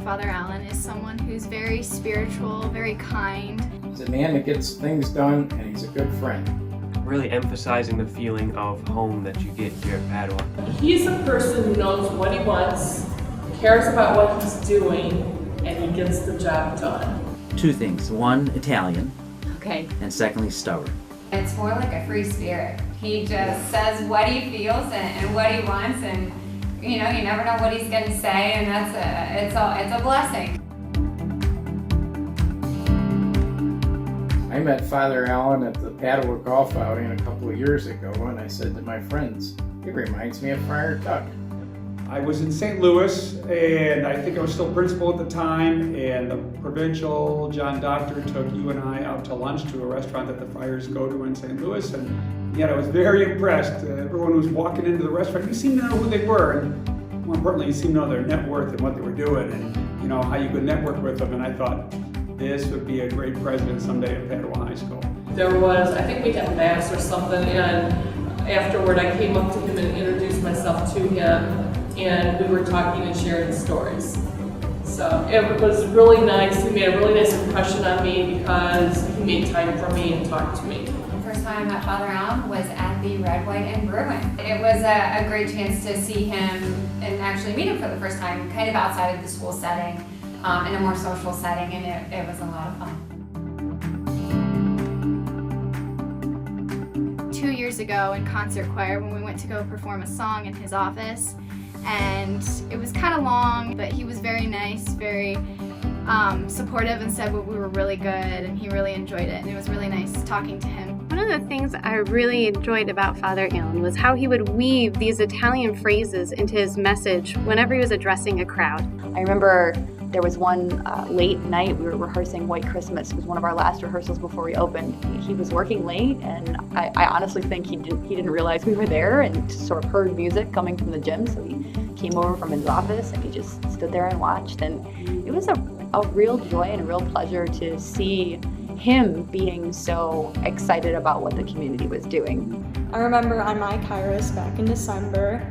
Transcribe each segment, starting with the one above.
Father Allan is someone who's very spiritual, very kind. He's a man that gets things done, and he's a good friend. Really emphasizing the feeling of home that you get here at Padua. He's a person who knows what he wants, cares about what he's doing, and he gets the job done. Two things. One, Italian, Okay. and secondly, stubborn. It's more like a free spirit. He just says what he feels and what he wants, and you know, you never know what he's gonna say, and it's a blessing. I met Father Allan at the Padua golf outing a couple of years ago, and I said to my friends, he reminds me of Friar Tuck. I was in St. Louis, and I think I was still principal at the time, and the provincial, John Doctor, took you and I out to lunch to a restaurant that the friars go to in St. Louis, and yet I was very impressed. Everyone who was walking into the restaurant, you seemed to know who they were, and more importantly, you seemed to know their net worth and what they were doing, and you know, how you could network with them, and I thought, this would be a great president someday at Padua High School. There was, I think we had mass or something, and afterward I came up to him and introduced myself to him, and we were talking and sharing stories. So it was really nice. He made a really nice impression on me because he made time for me and talked to me. The first time I met Father Allan was at the Red, White, and Bruin. It was a great chance to see him and actually meet him for the first time, kind of outside of the school setting, in a more social setting, and it was a lot of fun. 2 years ago in concert choir when we went to go perform a song in his office, and it was kind of long, but he was very nice, very supportive, and said we were really good and he really enjoyed it, and it was really nice talking to him. One of the things I really enjoyed about Father Allan was how he would weave these Italian phrases into his message whenever he was addressing a crowd. I remember there was one late night, we were rehearsing White Christmas. It was one of our last rehearsals before we opened. He was working late, and I honestly think he didn't realize we were there and sort of heard music coming from the gym, so he came over from his office and he just stood there and watched. And it was a real joy and a real pleasure to see him being so excited about what the community was doing. I remember on my Kairos back in December,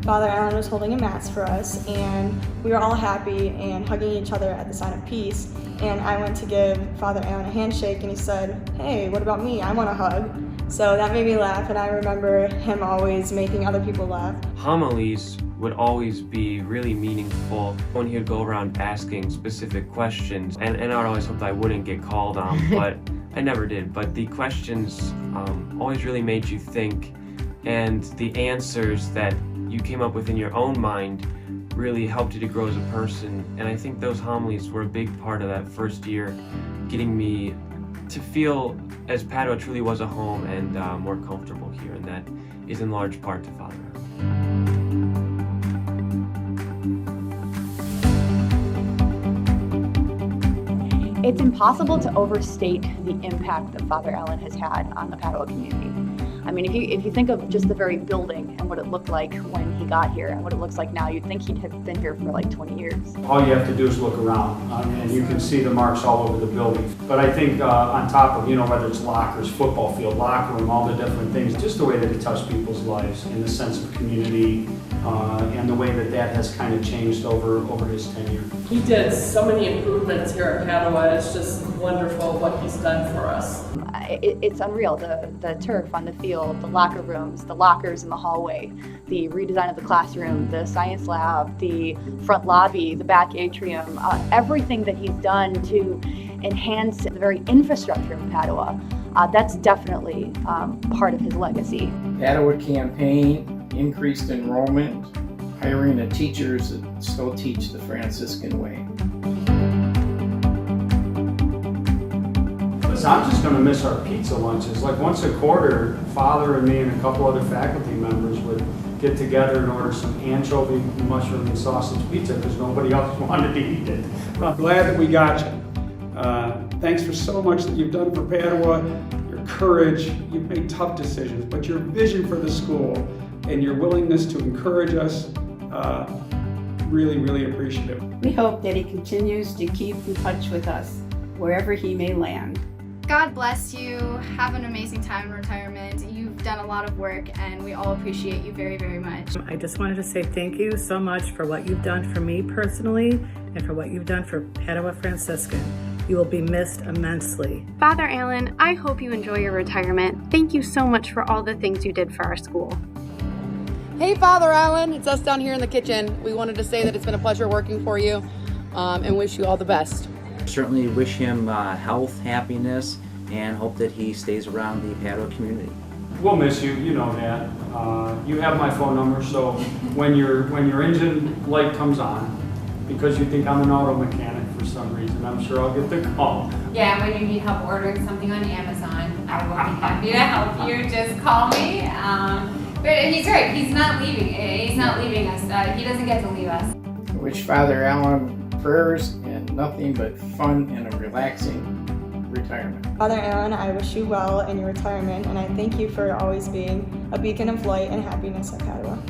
Father Allan was holding a mass for us, and we were all happy and hugging each other at the sign of peace. And I went to give Father Allan a handshake, and he said, "Hey, what about me? I want a hug." So that made me laugh, and I remember him always making other people laugh. Homilies would always be really meaningful when he would go around asking specific questions, and I would always hope that I wouldn't get called on, but I never did. But the questions always really made you think, and the answers that you came up with in your own mind really helped you to grow as a person. And I think those homilies were a big part of that first year, getting me to feel as Padua truly was a home and more comfortable here, and that is in large part to Father. It's impossible to overstate the impact that Father Allan has had on the Padua community. I mean, if you think of just the very building and what it looked like when he got here and what it looks like now, you'd think he'd have been here for like 20 years. All you have to do is look around, and you can see the marks all over the building. But I think on top of, whether it's lockers, football field, locker room, all the different things, just the way that it touched people's lives and the sense of community, and the way that has kind of changed over his tenure. He did so many improvements here at Padua. It's just wonderful what he's done for us. It's unreal, the turf on the field, the locker rooms, the lockers in the hallway, the redesign of the classroom, the science lab, the front lobby, the back atrium, everything that he's done to enhance the very infrastructure of Padua. That's definitely part of his legacy. Padua campaign, increased enrollment, hiring of teachers that still teach the Franciscan way. I'm just going to miss our pizza lunches. Like once a quarter, Father and me and a couple other faculty members would get together and order some anchovy, mushroom, and sausage pizza because nobody else wanted to eat it. I'm glad that we got you. Thanks for so much that you've done for Padua, your courage, you've made tough decisions, but your vision for the school and your willingness to encourage us, really, really appreciative. We hope that he continues to keep in touch with us wherever he may land. God bless you. Have an amazing time in retirement. You've You've done a lot of work, and we all appreciate you very, very much. I just wanted to say thank you so much for what you've done for me personally and for what you've done for Padua Franciscan. You will be missed immensely. Father Allan, I hope you enjoy your retirement. Thank you so much for all the things you did for our school. Hey, Father Allan, it's us down here in the kitchen. We wanted to say that it's been a pleasure working for you and wish you all the best. Certainly wish him health, happiness, and hope that he stays around the Padua community. We'll miss you, you know that. You have my phone number, so when your engine light comes on, because you think I'm an auto mechanic for some reason, I'm sure I'll get the call. Yeah, when you need help ordering something on Amazon, I will be happy to help you. Just call me. But he's right. He's not leaving. He's not leaving us. He doesn't get to leave us. I wish Father Allan prayers and nothing but fun and a relaxing retirement. Father Allan, I wish you well in your retirement, and I thank you for always being a beacon of light and happiness at Padua.